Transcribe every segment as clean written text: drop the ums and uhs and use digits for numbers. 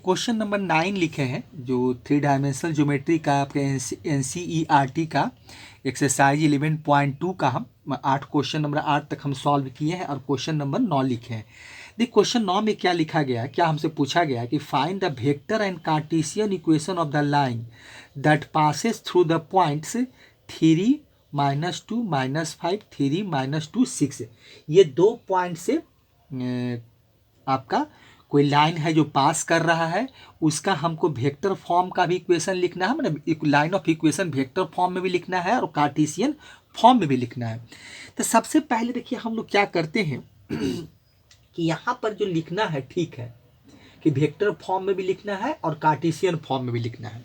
Question number 9 लिखे हैं जो 3 डायमेंशनल ज्योमेट्री का आपके NCERT का एक्सरसाइज 11.2 का हम 8 क्वेश्चन नंबर 8 तक हम सॉल्व किए हैं और क्वेश्चन नंबर 9 लिखे हैं। देखिए क्वेश्चन 9 में क्या लिखा गया है, क्या हमसे पूछा गया है कि find the vector and Cartesian equation of the line that passes through the points 3 -2 -5 3 -2 6। ये 2 पॉइंट से आपका कोई लाइन है जो पास कर रहा है, उसका हमको वेक्टर फॉर्म का भी इक्वेशन लिखना है, मतलब एक line of equation vector form में भी लिखना है और कार्टेशियन फॉर्म में भी लिखना है। तो सबसे पहले देखिए हम लोग क्या करते हैं कि यहाँ पर जो लिखना है ठीक है कि वेक्टर फॉर्म में भी लिखना है और कार्टेशियन फॉर्म में भी लिखना है।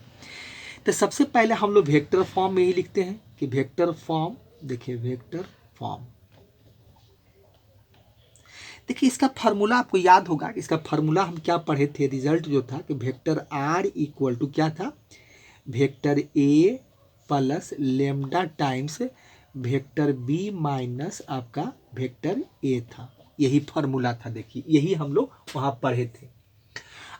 तो सबसे पहले हम लोग वेक्टर फॉर्म में ही लिखते हैं कि वेक्टर फॉर्म, देखिए वेक्टर फॉर्म, देखिए इसका फार्मूला आपको याद होगा। इसका फार्मूला हम क्या पढ़े थे, रिजल्ट जो था कि वेक्टर आर इक्वल टू क्या था, vector a plus lambda times vector b minus आपका वेक्टर ए था। यही फार्मूला था, देखिए यही हम लोग वहाँ पढ़े थे।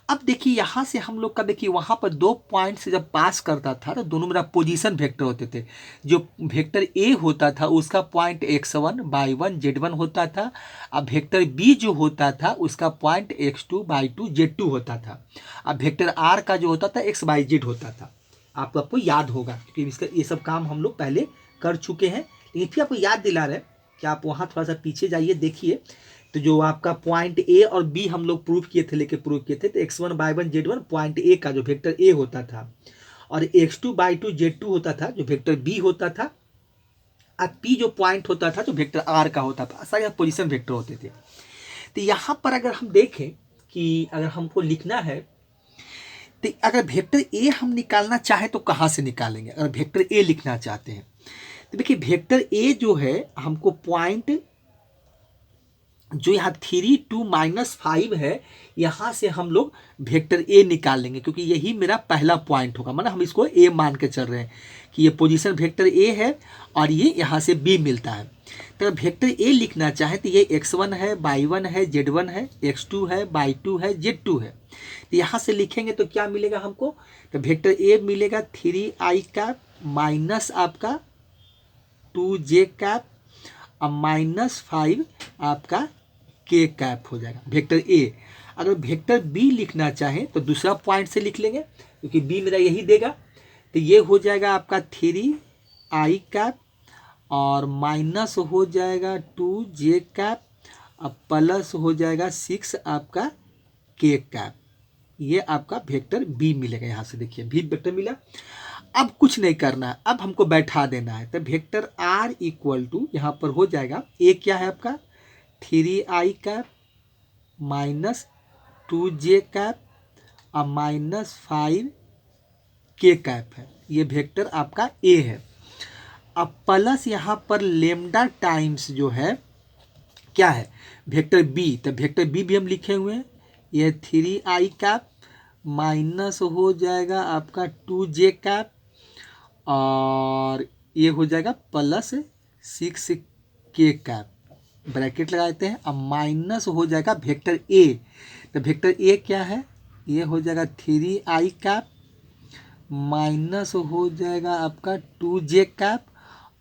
अब देखिए यहाँ से हम लोग का देखिए वहाँ पर 2 पॉइंट से जब पास करता था तो दोनों मेरा पोजीशन वेक्टर होते थे। जो वेक्टर ए होता था उसका पॉइंट x1 y1 z1 होता था। अब वेक्टर बी जो होता था उसका पॉइंट x2 y2 z2 होता था। अब वेक्टर आर का जो होता था x y z होता था। आपको याद होगा क्योंकि इसका ये सब काम हम लोग पहले कर चुके हैं, लेकिन फिर आपको याद दिला रहे कि आप वहाँ थोड़ा सा पीछे जाइए, देखिए तो जो आपका पॉइंट ए और बी हम लोग प्रूव किए थे, लेके प्रूव किए थे, तो x1 y1 z1 point A का जो वेक्टर ए होता था और x2 y2 z2 होता था जो वेक्टर बी होता था। अब पी जो पॉइंट होता था जो वेक्टर आर का होता था। ऐसा यह पोजीशन वेक्टर होते थे। तो यहाँ पर अगर हम देखें कि अगर हमको लिखना है तो अगर वेक्टर ए हम निकालना चाहें तो कहाँ से निकालेंगे। अगर वेक्टर ए लिखना चाहते हैं तो देखिए वेक्टर ए जो है हमको पॉइंट जो यहाँ 3 2 -5 है, यहाँ से हम लोग वेक्टर ए निकाल लेंगे क्योंकि यही मेरा पहला पॉइंट होगा। मतलब हम इसको ए मान के चल रहे हैं कि ये पोजीशन वेक्टर ए है और ये यहाँ से बी मिलता है। तो अगर वेक्टर ए लिखना चाहे तो ये x1 है, y1 है, z1 है, x2 है, y2 है, z2 है। तो यहाँ से लिखेंगे तो क्या मिलेगा हमको, तो वेक्टर ए मिलेगा 3i कैप माइनस आपका 2j कैप और -5 आपका के कैप हो जाएगा वेक्टर ए। अगर वेक्टर बी लिखना चाहें तो दूसरा पॉइंट से लिख लेंगे क्योंकि बी मेरा यही देगा। तो ये हो जाएगा आपका 3i कैप और माइनस हो जाएगा 2j कैप और प्लस हो जाएगा 6 आपका के कैप। ये आपका वेक्टर बी मिलेगा। यहाँ से देखिए बी वेक्टर मिला। अब कुछ नहीं करना है, अब हमको बैठा देना है। तो वेक्टर आर इक्वल टू यहाँ पर हो जाएगा, ए क्या है आपका 3i cap minus 2j cap और -5 के कैप है। ये वेक्टर आपका ए है। अब प्लस यहाँ पर लेमडा टाइम्स जो है क्या है वेक्टर बी। तो वेक्टर बी भी हम लिखे हुए हैं, ये 3i कैप माइनस हो जाएगा आपका 2j कैप और ये हो जाएगा प्लस 6 के कैप, ब्रैकेट लगाते हैं। अब माइनस हो जाएगा वेक्टर ए। तो वेक्टर ए क्या है, ये हो जाएगा 3i कैप माइनस हो जाएगा आपका 2j कैप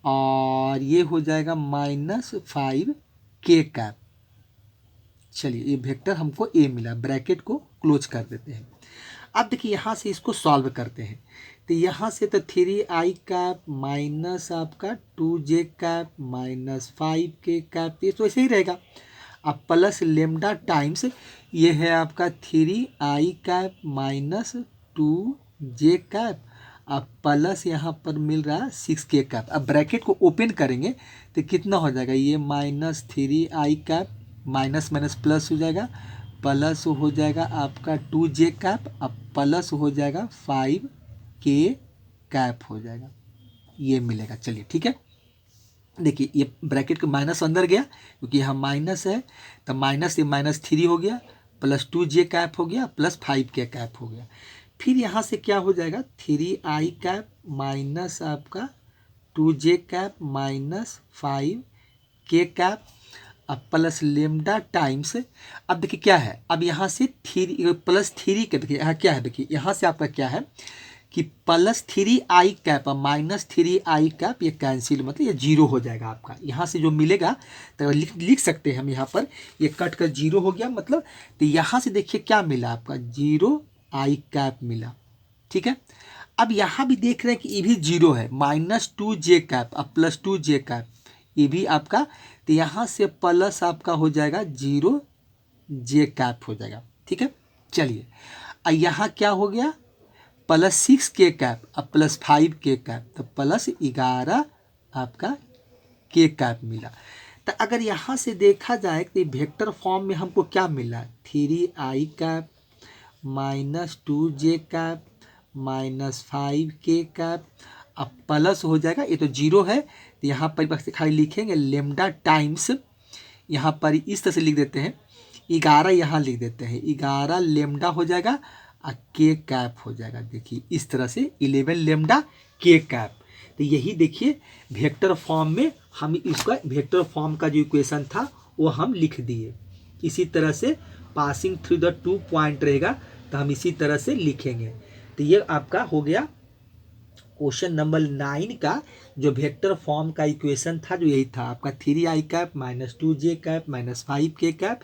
और ये हो जाएगा -5 के कैप। चलिए ये वेक्टर हमको ए मिला, ब्रैकेट को क्लोज कर देते हैं। अब देखिए यहाँ से इसको सॉल्व करते हैं। तो यहाँ से तो 3i कैप माइनस आपका 2j कैप -5 के कैप, ये तो ऐसे ही रहेगा। अब प्लस लेमडा टाइम्स ये है आपका 3i cap minus 2j cap, अब प्लस यहाँ पर मिल रहा है 6 के कैप। अब ब्रैकेट को ओपन करेंगे तो कितना हो जाएगा, ये -3i cap minus minus plus हो जाएगा, प्लस हो जाएगा आपका 2j कैप, अब प्लस हो जाएगा 5 के कैप हो जाएगा, ये मिलेगा। चलिए ठीक है, देखिए ये ब्रैकेट के माइनस अंदर गया क्योंकि यहाँ माइनस है, तो माइनस ये -3 हो गया प्लस 2j कैप हो गया प्लस 5 के कैप हो गया। फिर यहाँ से क्या हो जाएगा 3i कैप माइनस आपका 2j कैप -5 के कैप, अब प्लस लेमडा टाइम्स, अब देखिए क्या है, अब यहाँ से थ्री प्लस थ्री के, देखिए यहाँ क्या है, देखिए यहाँ से आपका क्या है कि प्लस थ्री आई कैप और माइनस थ्री आई कैप ये कैंसिल, मतलब ये जीरो हो जाएगा आपका। यहाँ से जो मिलेगा तो लिख सकते हैं हम यहाँ पर, ये कट कर जीरो हो गया मतलब। तो यहाँ से देखिए क्या मिला आपका, जीरो आई कैप मिला, ठीक है। अब यहाँ भी देख रहे हैं कि ये भी जीरो है, माइनस टू जे कैप अब प्लस टू जे कैप, ये भी आपका, तो यहाँ से प्लस आपका हो जाएगा जीरो जे कैप हो जाएगा, ठीक है। चलिए अब यहाँ क्या हो गया, प्लस सिक्स के कैप अब प्लस फाइव के कैप, तो प्लस 11 आपका के कैप मिला। तो अगर यहाँ से देखा जाए तो वेक्टर फॉर्म में हमको क्या मिला, थ्री आई कैप माइनस टू जे कैप माइनस फाइव के कैप, अब प्लस हो जाएगा, ये तो जीरो है तो यहाँ पर बस खाली लिखेंगे लेमडा टाइम्स, यहाँ पर इस तरह से लिख देते हैं 11, यहाँ लिख देते हैं 11 लेमडा हो जाएगा और के कैप हो जाएगा। देखिए इस तरह से 11 लेमडा के कैप। तो यही देखिए वेक्टर फॉर्म में हम इसका वेक्टर फॉर्म का जो इक्वेशन था वो हम लिख दिए। इसी तरह से पासिंग थ्रू द 2 पॉइंट रहेगा तो हम इसी तरह से लिखेंगे। तो ये आपका हो गया क्वेश्चन नंबर 9 का जो वेक्टर फॉर्म का इक्वेशन था, जो यही था आपका थ्री आई कैप माइनस टू जे कैप माइनस फाइव के कैप,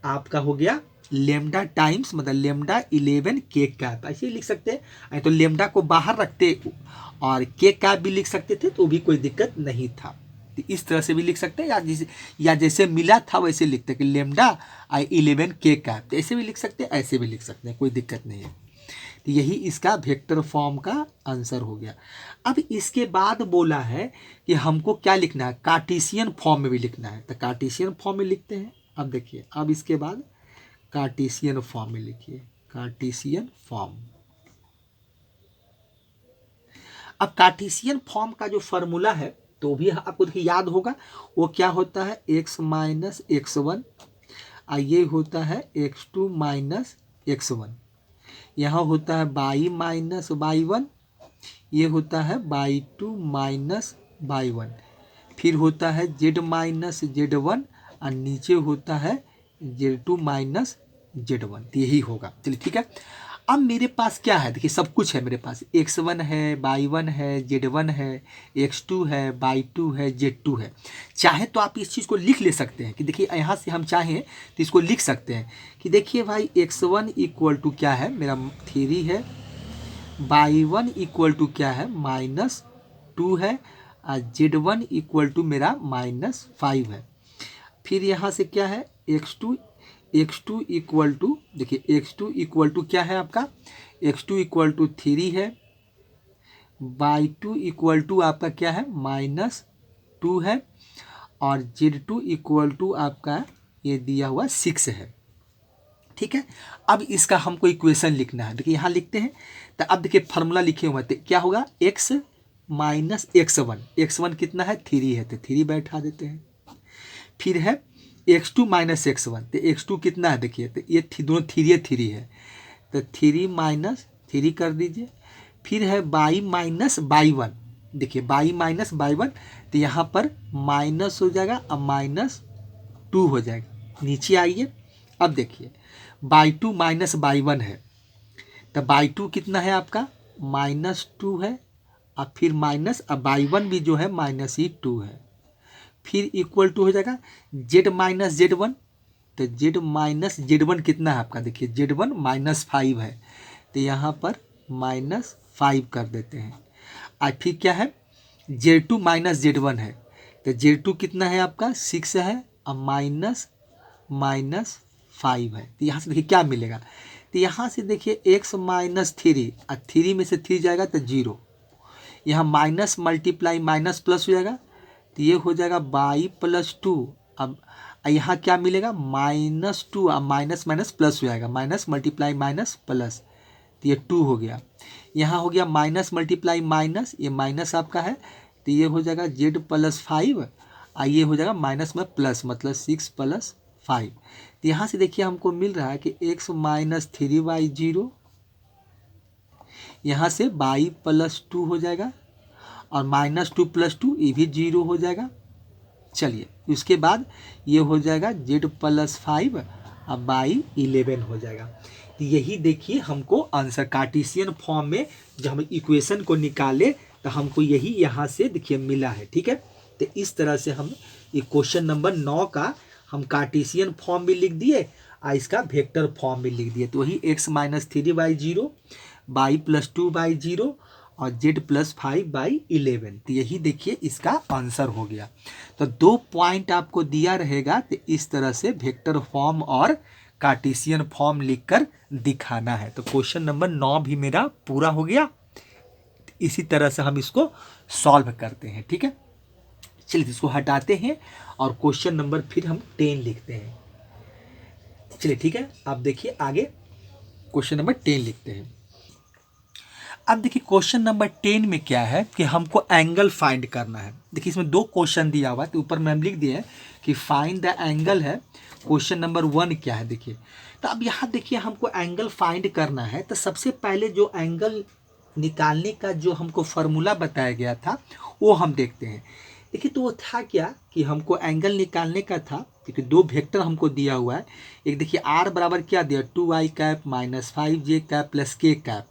आपका हो गया लेमडा टाइम्स मतलब लेमडा 11 के कैप, ऐसे ही लिख सकते हैं। तो लेमडा को बाहर रखते और के कैप भी लिख सकते थे तो भी कोई दिक्कत नहीं था। तो इस तरह से भी लिख सकते हैं या जैसे मिला था वैसे लिखते हैं कि लेमडा 11 के कैप, तो ऐसे भी लिख सकते हैं ऐसे भी लिख सकते हैं, कोई दिक्कत नहीं है। तो यही इसका वेक्टर फॉर्म का आंसर हो गया। अब इसके बाद बोला है कि हमको क्या लिखना है, कार्टेशियन फॉर्म में भी लिखना है। तो कार्टेशियन फॉर्म में लिखते हैं। अब देखिए अब इसके बाद कार्टेशियन फॉर्म में लिखिए, कार्टेशियन फॉर्म। अब कार्टेशियन फॉर्म का जो फॉर्मूला है तो भी आपको देखिए याद होगा, वो क्या होता है x माइनस एक्स वन, ये होता है x2 माइनस एक्स वन, यहाँ होता है बाई माइनस बाई वन, ये होता है y to minus by one, फिर होता है जेड माइनस जेड वन और नीचे होता है z two minus z one. तो यही होगा। चलिए ठीक है। अब मेरे पास क्या है, देखिए सब कुछ है मेरे पास, एक्स वन है बाई वन है जेड वन है एक्स टू है बाई टू है जेड टू है। चाहे तो आप इस चीज़ को लिख ले सकते हैं कि देखिए यहाँ से हम चाहें तो इसको लिख सकते हैं कि देखिए भाई x one equal to two है मेरा थ्री है, by one equal to two है माइनस टू है और जेड वन इक्वल टू मेरा माइनस फाइव है। फिर यहाँ से क्या है x two equal to, two x two equal to two है आपका, x two equal to two है, बाई टू इक्वल टू आपका क्या है माइनस टू है और जेड टू इक्वल टू आपका ये दिया हुआ सिक्स है। ठीक है। अब इसका हमको इक्वेशन लिखना है। देखिए यहाँ लिखते हैं। तो अब देखिए फार्मूला लिखे हुए थे, क्या होगा एक्स माइनस एक्स वन कितना है थ्री है तो थ्री बैठा देते हैं। फिर है x two minus x one, तो एक्स टू कितना है देखिए, तो ये दोनों थ्री है तो थ्री माइनस थ्री कर दीजिए। फिर है बाई माइनस बाई वन, देखिए बाई माइनस बाई वन, तो यहाँ पर माइनस हो जाएगा और माइनस टू हो जाएगा। नीचे आइए। अब देखिए by two minus by one है तो बाई टू कितना है आपका माइनस टू है और फिर माइनस और बाई वन भी जो है माइनस ही टू है। फिर इक्वल टू हो जाएगा जेड माइनस जेड वन, तो जेड माइनस जेड वन कितना है आपका, देखिए जेड वन माइनस फाइव है तो यहाँ पर माइनस फाइव कर देते हैं। और फिर क्या है z two minus z one है तो जेड टू कितना है आपका सिक्स है और माइनस माइनस फाइव है। तो यहाँ से देखिए क्या मिलेगा, तो यहाँ से देखिए एक्स माइनस थ्री और थ्री में से थ्री जाएगा तो जीरो, यहाँ माइनस मल्टीप्लाई माइनस प्लस हो जाएगा तो ये हो जाएगा बाई प्लस टू। अब यहाँ क्या मिलेगा माइनस टू, अब माइनस माइनस प्लस हो जाएगा, माइनस मल्टीप्लाई माइनस प्लस, तो ये टू हो गया। यहाँ हो गया माइनस मल्टीप्लाई माइनस, ये माइनस आपका है तो ये हो जाएगा जेड प्लस फाइव और ये हो जाएगा माइनस में प्लस मतलब सिक्स प्लस फाइव। तो यहाँ से देखिए हमको मिल रहा है कि x minus three by zero, यहाँ से बाई प्लस टू हो जाएगा और माइनस टू प्लस टू ये भी जीरो हो जाएगा। चलिए उसके बाद ये हो जाएगा z+5 बाई 11 हो जाएगा। तो यही देखिए हमको आंसर कार्टेशियन फॉर्म में जब हम इक्वेशन को निकाले तो हमको यही यहाँ से देखिए मिला है। ठीक है, तो इस तरह से हम ये क्वेश्चन नंबर 9 का हम कार्टेशियन फॉर्म भी लिख दिए और इसका वेक्टर फॉर्म भी लिख दिए। तो वही x-3/0 y+2/0 और z+5/11। तो यही देखिए इसका आंसर हो गया। तो 2 पॉइंट आपको दिया रहेगा, तो इस तरह से वेक्टर फॉर्म और कार्टेशियन फॉर्म लिखकर दिखाना है। तो क्वेश्चन नंबर 9 भी मेरा पूरा हो गया। इसी तरह से हम इसको सॉल्व करते हैं। ठीक है, चलिए इसको हटाते हैं और क्वेश्चन नंबर फिर हम 10 लिखते हैं। चलिए ठीक है, आप देखिए आगे क्वेश्चन नंबर 10 लिखते हैं। अब देखिए क्वेश्चन नंबर 10 में क्या है कि हमको एंगल फाइंड करना है। देखिए इसमें 2 क्वेश्चन दिया हुआ है, तो ऊपर में हम लिख दिए कि फाइंड द एंगल है। क्वेश्चन नंबर 1 क्या है देखिए। तो अब यहाँ देखिए हमको एंगल फाइंड करना है, तो सबसे पहले जो एंगल निकालने का जो हमको फार्मूला बताया गया था वो हम देखते हैं। देखिए तो वो था क्या कि हमको एंगल निकालने का था, क्योंकि 2 वेक्टर हमको दिया हुआ है। एक देखिए r बराबर क्या दिया 2i cap minus 5j cap plus k cap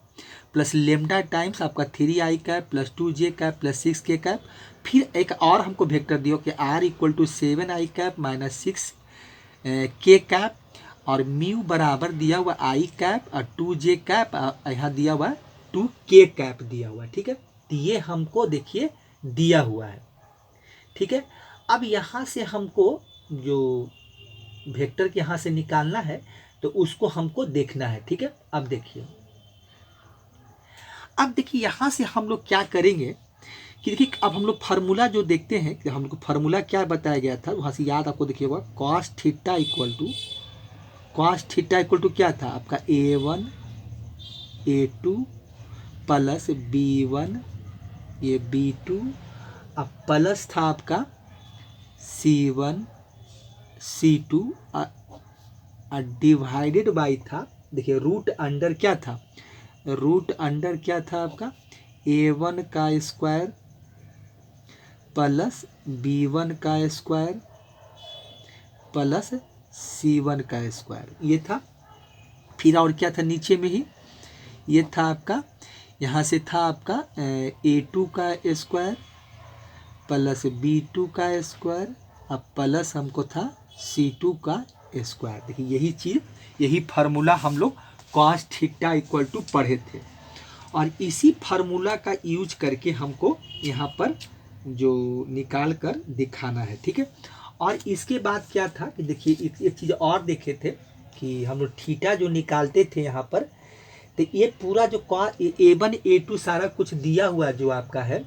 plus lambda times आपका 3i cap plus 2j cap plus 6k cap. फिर एक और हमको वेक्टर दिया कि r = 7i cap minus 6k cap और म्यू बराबर दिया हुआ i कैप और 2j कैप, यहाँ दिया हुआ 2k कैप दिया हुआ। ठीक है, तो ये हमको देखिए दिया हुआ है। ठीक है, अब यहाँ से हमको जो वेक्टर के यहाँ से निकालना है तो उसको हमको देखना है। ठीक है, अब देखिए यहाँ से हम लोग क्या करेंगे कि देखिए अब हम लोग फार्मूला जो देखते हैं कि हम लोग को फार्मूला क्या बताया गया था, वहाँ से याद आपको देखिएगा cos थीटा इक्वल टू क्या था आपका a1 a2 प्लस b1 ये b2 अब प्लस था आपका c1 c2 डिवाइडेड बाई था देखिए रूट अंडर क्या था, रूट अंडर क्या था आपका a1 का स्क्वायर प्लस b1 का स्क्वायर प्लस c1 का स्क्वायर ये था। फिर और क्या था नीचे में ही ये था आपका, यहाँ से था आपका a2 का स्क्वायर प्लस b2 का स्क्वायर अब प्लस हमको था c2 का स्क्वायर। देखिए यही चीज़ यही फार्मूला हम लोग cos थीटा इक्वल टू पढ़े थे और इसी फार्मूला का यूज करके हमको यहाँ पर जो निकाल कर दिखाना है। ठीक है, और इसके बाद क्या था कि देखिए एक चीज़ और देखे थे कि हम लोग थीटा जो निकालते थे यहाँ पर, तो ये पूरा जो a1 a2 सारा कुछ दिया हुआ जो आपका है,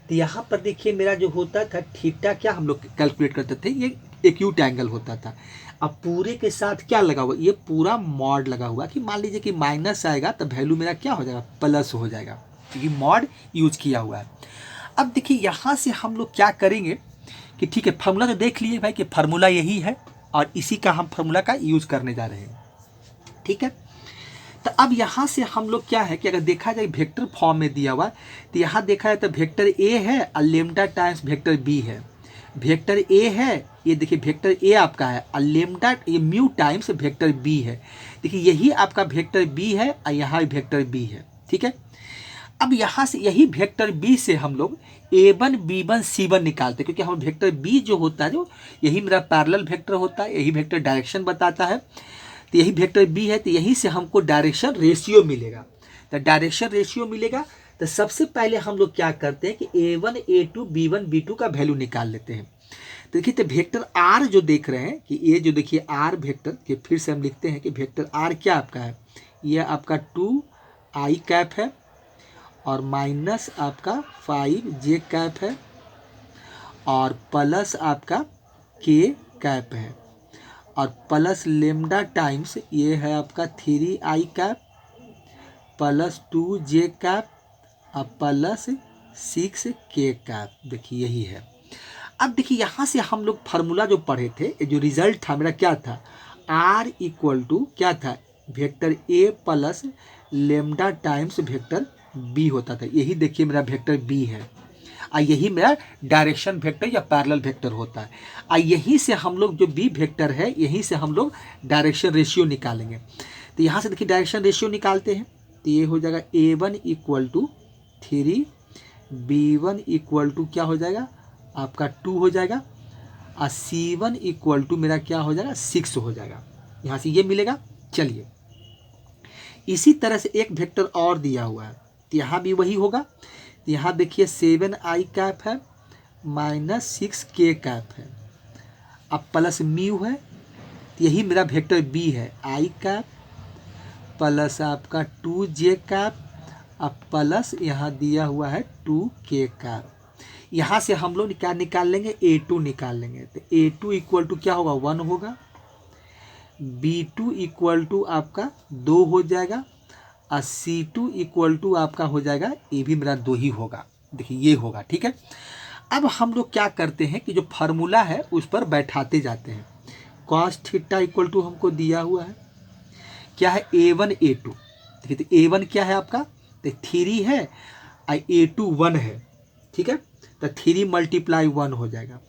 तो यहाँ पर देखिए मेरा जो होता था थीटा क्या हम लोग कैलकुलेट करते थे ये एक्यूट एंगल होता था। अब पूरे के साथ क्या लगा हुआ ये पूरा मॉड लगा हुआ कि मान लीजिए कि माइनस आएगा तो वैल्यू मेरा क्या हो जाएगा प्लस हो जाएगा क्योंकि मॉड यूज किया हुआ है। अब देखिए यहाँ से हम लोग क्या करेंगे कि ठीक है फार्मूला तो देख लिए भाई कि फार्मूला यही है और इसी का हम फार्मूला का यूज करने जा रहे हैं। ठीक है, तो अब यहाँ से हम लोग क्या है कि अगर देखा जाए वेक्टर फॉर्म में दिया हुआ तो यहाँ देखा जाए तो वेक्टर ए है और लेमडा टाइम्स वेक्टर बी है। वेक्टर ए है ये देखिए वेक्टर ए आपका है और लेमडा ये म्यू टाइम्स वेक्टर बी है। देखिए यही आपका वेक्टर बी है और यहाँ वेक्टर बी है। ठीक है, अब यहाँ से यही वेक्टर बी से हम लोग a1 b1 c1 निकालते हैं क्योंकि हम वेक्टर बी जो होता है जो यही मेरा पैरेलल वेक्टर होता है, यही वेक्टर डायरेक्शन बताता है, तो यही वेक्टर बी है, तो यहीं से हमको डायरेक्शन रेशियो मिलेगा। तो डायरेक्शन रेशियो मिलेगा तो सबसे पहले हम लोग क्या करते हैं कि a1 a2 b1 b2 का वैल्यू निकाल लेते हैं। तो देखिए तो वेक्टर r जो देख रहे हैं कि ये जो देखिए r वेक्टर के फिर से हम लिखते हैं कि वेक्टर r क्या आपका है ये आपका 2i कैप है और माइनस आपका 5j कैप है और प्लस आपका k कैप है और प्लस लेमडा टाइम्स ये है आपका 3i cap plus 2j cap और प्लस 6k कैप। देखिए यही है। अब देखिए यहाँ से हम लोग फार्मूला जो पढ़े थे जो रिजल्ट था मेरा क्या था r इक्वल टू क्या था vector a plus lambda times vector b होता था। यही देखिए मेरा वेक्टर b है। यही मेरा डायरेक्शन वेक्टर या पैरेलल वेक्टर होता है। यहीं से हम लोग जो बी वेक्टर है, यहीं से हम लोग डायरेक्शन रेशियो निकालेंगे। तो यहाँ से देखिए डायरेक्शन रेशियो निकालते हैं, तो ये हो जाएगा A1 equal to 3, B1 equal to क्या हो जाएगा आपका 2 हो जाएगा, और C1 इक्वल टू मेरा क्या हो जाएगा 6 हो जाएगा। यहाँ से ये मिलेगा। चलिए इसी तरह से एक वेक्टर और दिया हुआ है, तो यहाँ भी वही होगा। तो यहाँ देखिए 7i कैप है माइनस 6k कैप है, अब प्लस म्यू है, तो यही मेरा वेक्टर बी है, i कैप प्लस आपका 2j कैप, अब प्लस यहाँ दिया हुआ है 2k कैप। यहाँ से हम लोग क्या निकाल लेंगे, A2 निकाल लेंगे। तो A2 इक्वल टू क्या होगा 1 होगा, B2 इक्वल टू आपका 2 हो जाएगा, और C2 इक्वल टू आपका हो जाएगा, ये भी मेरा 2 ही होगा। देखिए ये होगा, ठीक है। अब हम लोग क्या करते हैं कि जो फार्मूला है उस पर बैठाते जाते हैं। कॉस थीटा इक्वल टू हमको दिया हुआ है क्या है A1 A2। देखिए तो A1 क्या है आपका, तो 3 है, और A2 1 है, ठीक है। तो 3 मल्टीप्लाई 1 हो जाएगा,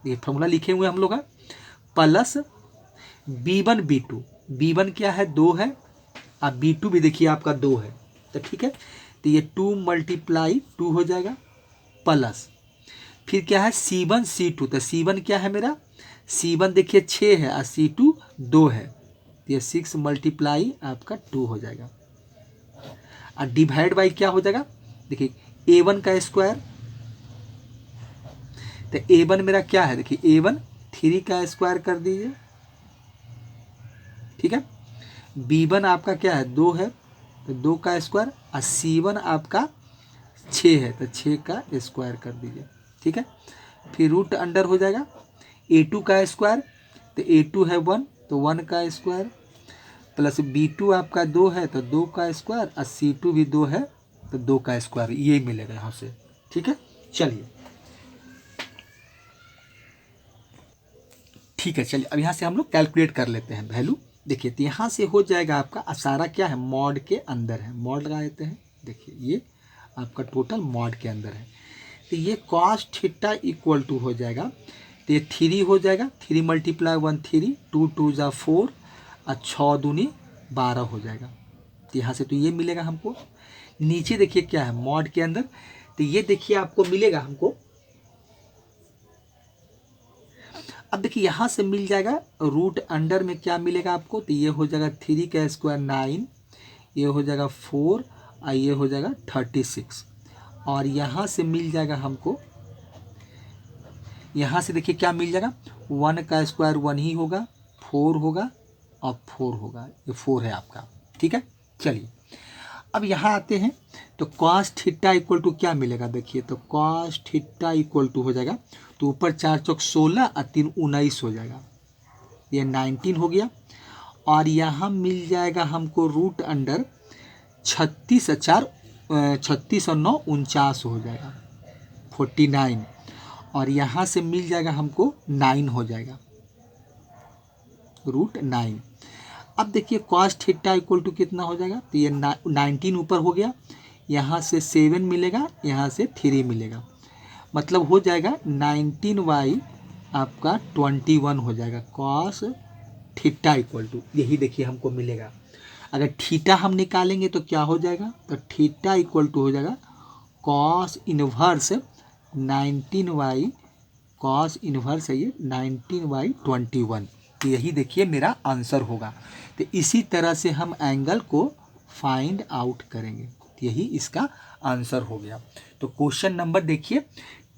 ये फार्मूला लिखे हुए हम लोग, प्लस B1 B2, B1 क्या है 2 है, और B2 भी देखिए आपका 2 है, तो ठीक है। तो ये 2 मल्टीप्लाई 2 हो जाएगा, प्लस फिर क्या है C1 C2, तो C1 क्या है मेरा, C1 देखिए 6 है, और C2 2 है, तो ये 6 मल्टीप्लाई आपका 2 हो जाएगा, और डिवाइड बाई क्या हो जाएगा, देखिए A1 का स्क्वायर, तो A1 मेरा क्या है, देखिए A1 3 का स्क्वायर कर दीजिए, ठीक है। B1 आपका क्या है 2 है, तो 2 का स्क्वायर, और C1 आपका 6 है, तो 6 का स्क्वायर कर दीजिए, ठीक है। फिर रूट अंडर हो जाएगा A2 का स्क्वायर, तो A2 है 1, तो 1 का स्क्वायर, प्लस B2 आपका 2 है, तो 2 का स्क्वायर, और C2 भी 2 है, तो 2 का स्क्वायर, ये मिलेगा यहाँ से, ठीक है। चलिए ठीक है, चलिए अब यहाँ से हम लोग कैलकुलेट कर लेते हैं वैल्यू। देखिए तो यहाँ से हो जाएगा आपका, अब सारा क्या है मॉड के अंदर है, मॉड लगा देते हैं। देखिए ये आपका टोटल मॉड के अंदर है, तो ये कॉस थीटा इक्वल टू हो जाएगा, तो ये 3 हो जाएगा, 3 मल्टीप्लाई 1 3, 2 2 जा 4, और 6 दूनी 12 हो जाएगा। तो यहाँ से तो ये मिलेगा हमको। नीचे देखिए क्या है मॉड के अंदर, तो ये देखिए आपको मिलेगा हमको, अब देखिए यहाँ से मिल जाएगा रूट अंडर में क्या मिलेगा आपको, तो ये हो जाएगा 3 का स्क्वायर 9, ये हो जाएगा 4, और ये हो जाएगा 36, और यहाँ से मिल जाएगा हमको, यहाँ से देखिए क्या मिल जाएगा 1 का स्क्वायर 1 ही होगा, 4 होगा और 4 होगा, ये 4 है आपका, ठीक है। चलिए अब यहाँ आते हैं, तो कॉस थीटा इक्वल टू क्या मिलेगा, देखिए तो कॉस थीटा इक्वल टू हो जाएगा, तो ऊपर 4 चौक 16 और 3 19 हो जाएगा, ये 19 हो गया, और यहाँ मिल जाएगा हमको रूट अंडर 36 और 9 49 हो जाएगा 49, और यहाँ से मिल जाएगा हमको 9 हो जाएगा रूट 9। अब देखिए कॉस थीटा इक्वल टू कितना हो जाएगा, तो ये 19 ऊपर हो गया, यहाँ से 7 मिलेगा, यहाँ से 3 मिलेगा, मतलब हो जाएगा 19y आपका 21 हो जाएगा कॉस थीटा इक्वल टू, यही देखिए हमको मिलेगा। अगर थीटा हम निकालेंगे तो क्या हो जाएगा, तो थीटा इक्वल टू हो जाएगा cos inverse 19y, cos inverse है ये 19y21, तो यही देखिए मेरा आंसर होगा। तो इसी तरह से हम एंगल को फाइंड आउट करेंगे, तो यही इसका आंसर हो गया। तो क्वेश्चन नंबर देखिए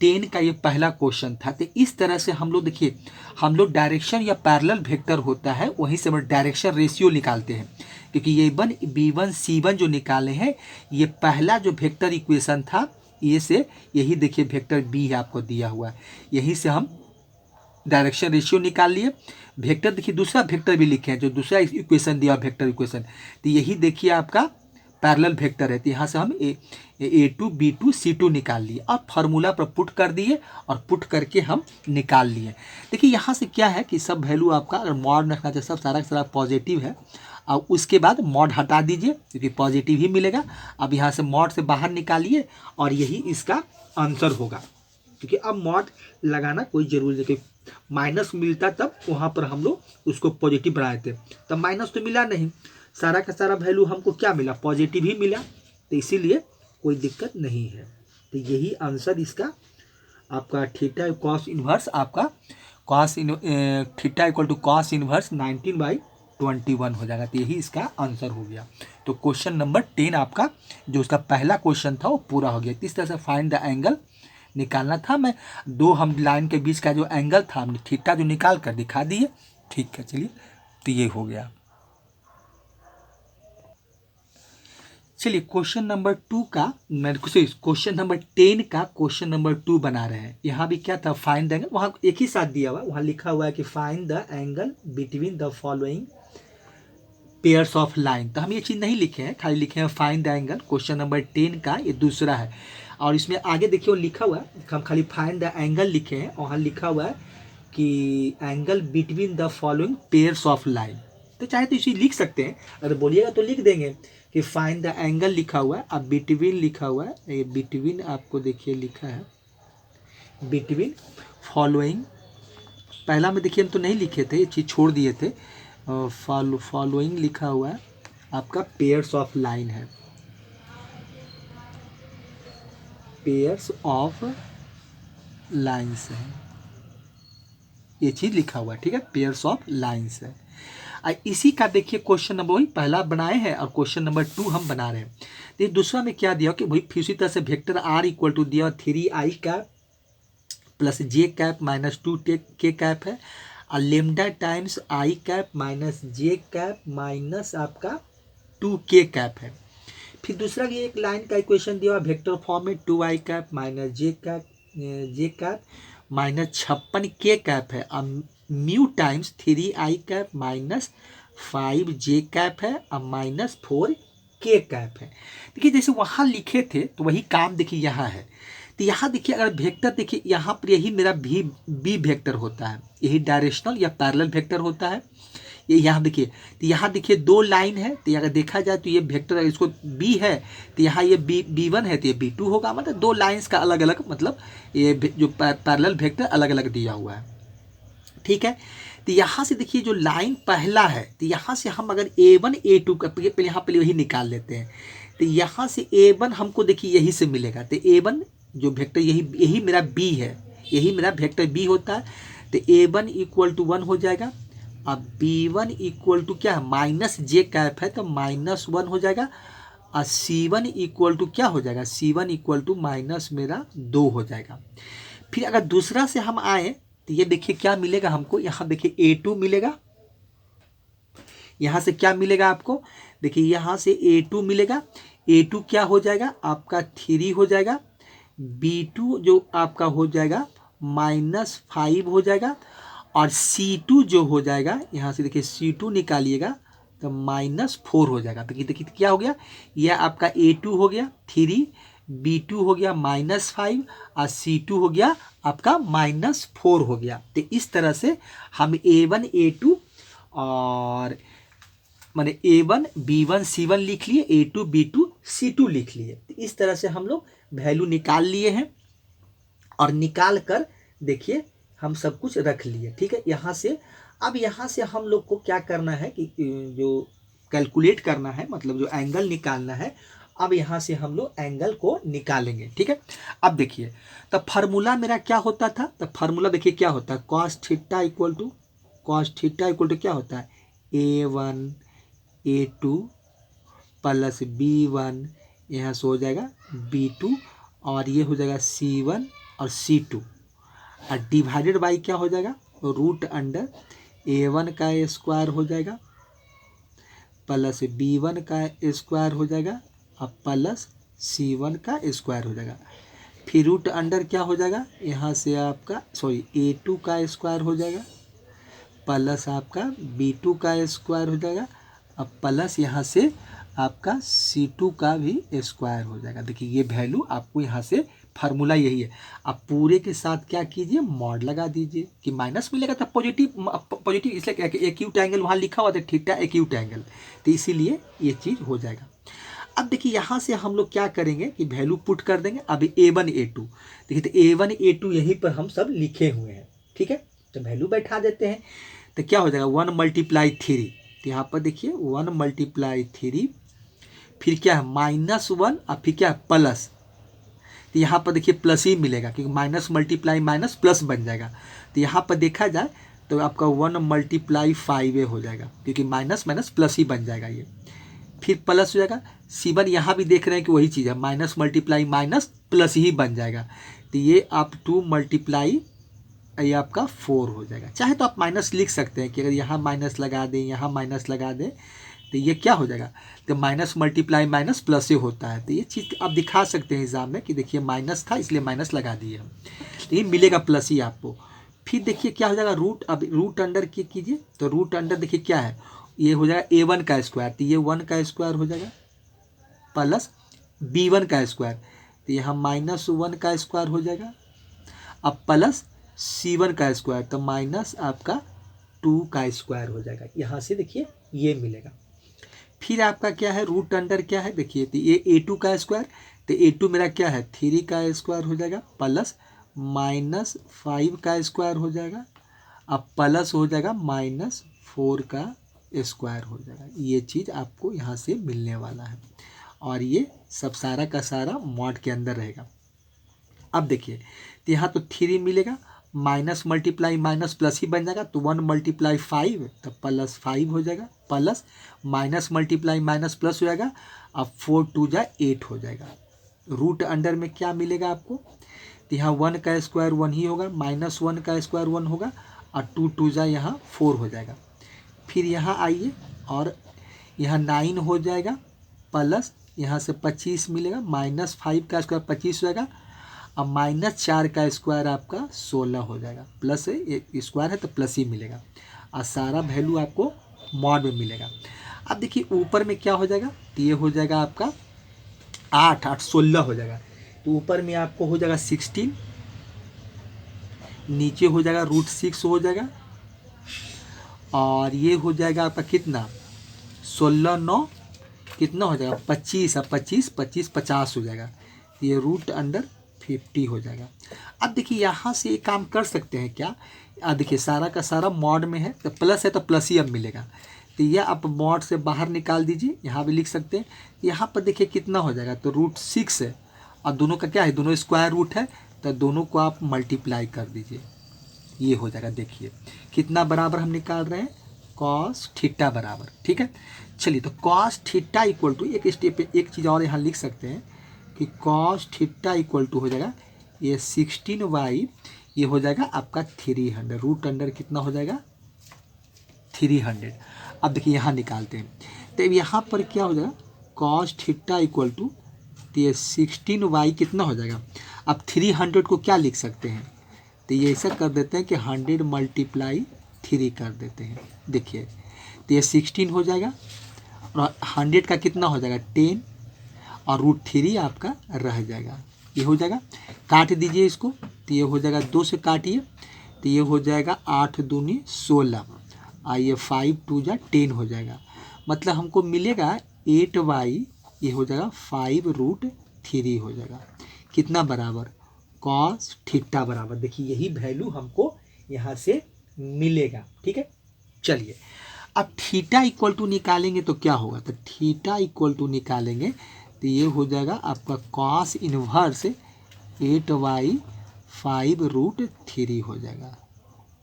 10 का ये पहला क्वेश्चन था। तो इस तरह से हम लोग देखिए, हम लोग डायरेक्शन या पैरेलल वेक्टर होता है वहीं से हम डायरेक्शन रेशियो निकालते हैं, क्योंकि ये B1 C1 जो निकाले हैं, ये पहला जो वेक्टर इक्वेशन था, ये से यही देखिए वेक्टर बी है आपको दिया हुआ है, यहीं से हम डायरेक्शन रेशियो निकाल लिए। वेक्टर देखिए दूसरा वेक्टर भी लिखे हैं, जो दूसरा इक्वेशन दिया वेक्टर इक्वेशन, तो यही देखिए आपका पैरेलल वेक्टर है। तो यहाँ से हम A2 B2 C2 निकाल लिए और फार्मूला पर पुट कर दिए और पुट करके हम निकाल लिए। देखिए यहाँ से क्या है कि सब वैल्यू आपका अगर मॉड रखना चाहिए, सब सारा पॉजिटिव है, और उसके बाद मॉड हटा दीजिए क्योंकि पॉजिटिव ही मिलेगा। अब यहाँ से मॉड से बाहर निकालिए और यही इसका आंसर होगा। क्योंकि अब मॉड लगाना कोई जरूरी नहीं, कि माइनस मिलता तब वहाँ पर हम लोग उसको पॉजिटिव बनाए थे, तब माइनस तो मिला नहीं, सारा का सारा वैल्यू हमको क्या मिला, पॉजिटिव ही मिला, तो इसीलिए कोई दिक्कत नहीं है। तो यही आंसर इसका आपका थीटा कॉस इन्वर्स आपका theta equal to cos inverse 19/21 हो जाएगा। तो यही इसका आंसर हो गया। तो क्वेश्चन नंबर 10 आपका जो उसका पहला क्वेश्चन था वो पूरा हो गया। किस तरह से फाइंड द एंगल निकालना था, मैं दो हम लाइन के बीच का जो एंगल था हमने थीटा जो निकाल कर दिखा दिए। ठीक है, चलिए तो ये हो गया। चलिए क्वेश्चन नंबर 2 का क्वेश्चन नंबर 10 का क्वेश्चन नंबर 2 बना रहे हैं। यहाँ भी क्या था, फाइंड द एंगल, वहाँ एक ही साथ दिया हुआ, वहाँ लिखा हुआ है कि find the angle between the following pairs of line. तो हम ये चीज़ नहीं लिखे हैं, खाली लिखे हैं find the angle. Question number 10 का ये दूसरा है, और इसमें आगे देखिए वो लिखा हुआ है, हम खाली फाइंड द एंगल लिखे हैं, वहाँ लिखा हुआ है कि angle between the following pairs of line. तो चाहे तो इसी लिख सकते हैं, अगर बोलिएगा तो लिख देंगे कि फाइंड द एंगल लिखा हुआ है, अब बिटवीन लिखा हुआ है, ये बिटवीन आपको देखिए लिखा है बिटवीन फॉलोइंग। पहला में देखिए हम तो नहीं लिखे थे, ये चीज़ छोड़ दिए थे, फॉलोइंग लिखा हुआ है आपका पेयर्स ऑफ लाइन है, पेयर्स ऑफ लाइन्स है, ये चीज़ लिखा हुआ है। ठीक है, पेयर्स ऑफ लाइन्स है। इसी का देखिए क्वेश्चन नंबर वही पहला बनाए हैं और क्वेश्चन नंबर 2 हम बना रहे हैं। तो दूसरा में क्या दिया कि वही फिर उसी तरह से वेक्टर आर इक्वल टू दिया 3i कैप प्लस जे कैप माइनस 2k कैप है, और lambda times I cap minus J cap minus आपका 2k कैप है। फिर दूसरा ये एक लाइन का इक्वेशन दिया वेक्टर फॉर्म में 2i कैप माइनस जे कैप माइनस 56k कैप है, अब mu times 3i cap minus 5j cap है, अब माइनस 4k कैप है। देखिए जैसे वहाँ लिखे थे तो वही काम देखिए यहाँ है। तो यहाँ देखिए अगर वेक्टर देखिए यहाँ पर यही मेरा बी वेक्टर होता है, यही डायरेक्शनल या पैरेलल वेक्टर होता है। ये यहाँ देखिए, तो यहाँ देखिए दो लाइन है, तो अगर देखा जाए तो ये वेक्टर इसको बी है, तो यहाँ ये B1 है तो ये B2 होगा, मतलब दो लाइंस का अलग अलग, मतलब ये जो पैरेलल वेक्टर अलग अलग दिया हुआ है। ठीक है, तो यहाँ से देखिए जो लाइन पहला है, तो यहाँ से हम अगर A1 A2 का पहले यहाँ पहले वही निकाल लेते हैं। तो यहाँ से A1 हमको देखिए यही से मिलेगा, तो A1 जो वेक्टर यही मेरा B है, यही मेरा वेक्टर B होता है। तो A1 इक्वल टू 1 हो जाएगा, अब B1 इक्वल टू क्या है माइनस जे कैप है तो माइनस 1 हो जाएगा, और C1 इक्वल टू क्या हो जाएगा, C1 इक्वल टू माइनस मेरा 2 हो जाएगा। फिर अगर दूसरा से हम आए तो ये देखिए क्या मिलेगा हमको, यहाँ देखिए A2 मिलेगा, यहाँ से क्या मिलेगा आपको, देखिए यहाँ से A2 मिलेगा, A2 क्या हो जाएगा आपका 3 हो जाएगा, B2 जो आपका हो जाएगा माइनस 5 हो जाएगा, और C2 जो हो जाएगा यहाँ से देखिए C2 निकालिएगा तो माइनस 4 हो जाएगा। तो देखिए क्या हो गया, यह आपका A2 हो गया 3, B2 हो गया माइनस 5 और C2 हो गया आपका माइनस 4 हो गया। तो इस तरह से हम A1 A2 और माने A1 B1 C1 लिख लिए, A2 B2 C2 लिख लिए। तो इस तरह से हम लोग वैल्यू निकाल लिए हैं, और निकाल कर देखिए हम सब कुछ रख लिए। ठीक है, यहाँ से अब यहाँ से हम लोग को क्या करना है कि जो कैलकुलेट करना है, मतलब जो एंगल निकालना है, अब यहाँ से हम लोग एंगल को निकालेंगे। ठीक है, अब देखिए तब फार्मूला मेरा क्या होता था, तब फार्मूला देखिए क्या होता है, कॉस थीटा इक्वल टू क्या होता है A1 A2 प्लस B1 यहाँ से हो जाएगा B2, और ये हो जाएगा C1 और C2, और डिवाइडेड बाई क्या हो जाएगा रूट अंडर A1 का स्क्वायर हो जाएगा प्लस B1 का स्क्वायर हो जाएगा और प्लस C1 का स्क्वायर हो जाएगा। फिर रूट अंडर क्या हो जाएगा, यहाँ से आपका A2 का स्क्वायर हो जाएगा प्लस आपका B2 का स्क्वायर हो जाएगा, अब प्लस यहाँ से आपका C2 का भी स्क्वायर हो जाएगा। देखिए ये वैल्यू आपको यहाँ से फार्मूला यही है। आप पूरे के साथ क्या कीजिए मॉड लगा दीजिए कि माइनस मिलेगा तब पॉजिटिव इसलिए एक्यूट एंगल वहाँ लिखा हुआ था थीटा एक्यूट एंगल, तो इसीलिए ये चीज़ हो जाएगा। अब देखिए यहाँ से हम लोग क्या करेंगे कि वैल्यू पुट कर देंगे। अभी A1 A2 देखिए, तो A1 A2 यहीं पर हम सब लिखे हुए हैं, ठीक है। तो वैल्यू बैठा देते हैं, तो क्या हो जाएगा 1 × 3। तो यहाँ पर देखिए 1 × 3, फिर क्या है -1 और फिर क्या है प्लस। तो यहाँ पर देखिए प्लस ही मिलेगा क्योंकि माइनस मल्टीप्लाई माइनस प्लस बन जाएगा। तो यहाँ पर देखा जाए तो आपका 1 × 5 हो जाएगा क्योंकि माइनस माइनस प्लस ही बन जाएगा ये। फिर प्लस हो जाएगा C1, यहाँ भी देख रहे हैं कि वही चीज़ है, माइनस मल्टीप्लाई माइनस प्लस ही बन जाएगा। तो ये आप 2 × ये आपका 4 हो जाएगा। चाहे तो आप माइनस लिख सकते हैं कि अगर यहाँ माइनस लगा दें, यहाँ माइनस लगा दें, तो ये क्या हो जाएगा, तो माइनस मल्टीप्लाई माइनस प्लस से होता है। तो ये चीज़ आप दिखा सकते हैं एग्जाम में कि देखिए माइनस था इसलिए माइनस लगा दिए हम, तो ये मिलेगा प्लस ही आपको। फिर देखिए क्या हो जाएगा रूट, अब रूट अंडर की कीजिए, तो रूट अंडर देखिए क्या है, ये हो जाएगा A1 का स्क्वायर, तो ये 1 का स्क्वायर हो जाएगा प्लस B1 का स्क्वायर, तो यहाँ -1 का स्क्वायर हो जाएगा। अब प्लस C1 का स्क्वायर, तो माइनस आपका 2 का स्क्वायर हो जाएगा। यहाँ से देखिए ये मिलेगा। फिर आपका क्या है रूट अंडर क्या है देखिए, तो ये A2 का स्क्वायर, तो A2 मेरा क्या है 3 का स्क्वायर हो जाएगा प्लस -5 का स्क्वायर हो जाएगा। अब प्लस हो जाएगा -4 का स्क्वायर हो जाएगा। ये चीज़ आपको यहाँ से मिलने वाला है और ये सब सारा का सारा मॉड के अंदर रहेगा। अब देखिए तो यहाँ तो 3 मिलेगा, माइनस मल्टीप्लाई माइनस प्लस ही बन जाएगा, तो 1 × 5 तो +5 हो जाएगा, plus minus multiply minus plus हो जाएगा। अब 4 × 2 = 8 हो जाएगा। रूट अंडर में क्या मिलेगा आपको, तो यहाँ 1 का स्क्वायर 1 ही होगा, -1 का स्क्वायर 1 होगा और 2 × 2 = यहाँ 4 हो जाएगा। फिर यहाँ आइए और यहाँ 9 हो जाएगा प्लस यहाँ से 25 मिलेगा, -5 का स्क्वायर 25 हो जाएगा। अब -4 का स्क्वायर आपका 16 हो जाएगा, प्लस एक स्क्वायर है तो प्लस ही मिलेगा और सारा वैल्यू आपको मॉड में मिलेगा। अब देखिए ऊपर में क्या हो जाएगा, तो ये हो जाएगा आपका 8 8 16 हो जाएगा, तो ऊपर में आपको हो जाएगा 16, नीचे हो जाएगा √6 हो जाएगा और ये हो जाएगा आपका कितना 16 9 कितना हो जाएगा 25 और 25 25 50 हो जाएगा। ये रूट अंडर 50 हो जाएगा। अब देखिए यहाँ से एक काम कर सकते हैं क्या, देखिए सारा का सारा मॉड में है तो प्लस है तो प्लस ही अब मिलेगा, तो ये आप मॉड से बाहर निकाल दीजिए, यहाँ भी लिख सकते हैं। यहाँ पर देखिए कितना हो जाएगा, तो √6 है और दोनों का क्या है, दोनों स्क्वायर रूट है, तो दोनों को आप मल्टीप्लाई कर दीजिए, ये हो जाएगा। देखिए कितना बराबर हम निकाल रहे हैं, cos थीटा बराबर, ठीक है। चलिए तो cos थीटा इक्वल टू एक स्टेप पे एक चीज़ और यहाँ लिख सकते हैं कि cos थीटा इक्वल टू हो जाएगा ये 16y, ये हो जाएगा आपका 300, रूट अंडर कितना हो जाएगा 300। अब देखिए यहाँ निकालते हैं, तो यहाँ पर क्या हो जाएगा cos थीटा इक्वल टू, तो ये 16y कितना हो जाएगा। अब 300 को क्या लिख सकते हैं, तो ये ऐसा कर देते हैं कि 100 × 3 कर देते हैं। देखिए तो ये 16 हो जाएगा और 100 का कितना हो जाएगा 10 और √3 आपका रह जाएगा, ये हो जाएगा। काट दीजिए इसको, तो ये हो जाएगा 2 से काटिए, तो ये हो जाएगा 8 दूनी 16 और ये 5 × 2 = 10 हो जाएगा। मतलब हमको मिलेगा 8y, ये हो जाएगा 5 √3 हो जाएगा, कितना बराबर cos थीटा बराबर। देखिए यही वैल्यू हमको यहाँ से मिलेगा, ठीक है। चलिए अब थीटा इक्वल टू निकालेंगे तो क्या होगा, तो थीटा इक्वल टू निकालेंगे तो ये हो जाएगा आपका cos इनवर्स 8y 5 √3 हो जाएगा,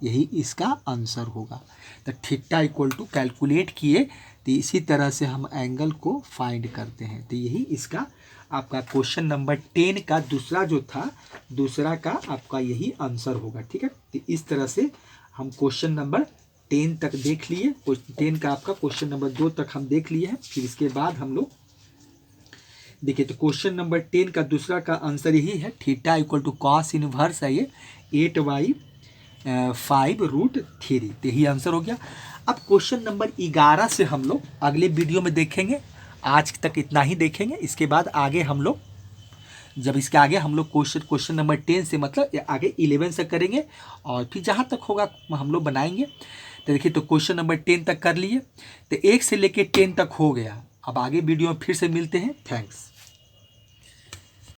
यही इसका आंसर होगा। तो थीटा इक्वल टू कैलकुलेट किए तो इसी तरह से हम एंगल को फाइंड करते हैं। तो यही इसका आपका क्वेश्चन नंबर 10 का दूसरा जो था, दूसरा का आपका यही आंसर होगा, ठीक है। तो इस तरह से हम क्वेश्चन नंबर 10 तक देख लिए, 10 का आपका क्वेश्चन नंबर 2 तक हम देख लिए हैं। फिर इसके बाद हम लोग देखिए तो क्वेश्चन नंबर 10 का दूसरा का आंसर यही है, theta equal to cos inverse है ये 8y 5 √3, तो यही आंसर हो गया। अब क्वेश्चन नंबर 11 से हम लोग अगले वीडियो में देखेंगे, आज तक इतना ही देखेंगे। इसके बाद आगे हम लोग जब इसके आगे हम लोग क्वेश्चन नंबर 10 से मतलब आगे 11 से करेंगे और फिर जहाँ तक होगा हम लोग बनाएंगे। तो देखिए तो क्वेश्चन नंबर 10 तक कर लिए, तो 1 से लेके 10 तक हो गया। अब आगे वीडियो में फिर से मिलते हैं। थैंक्स।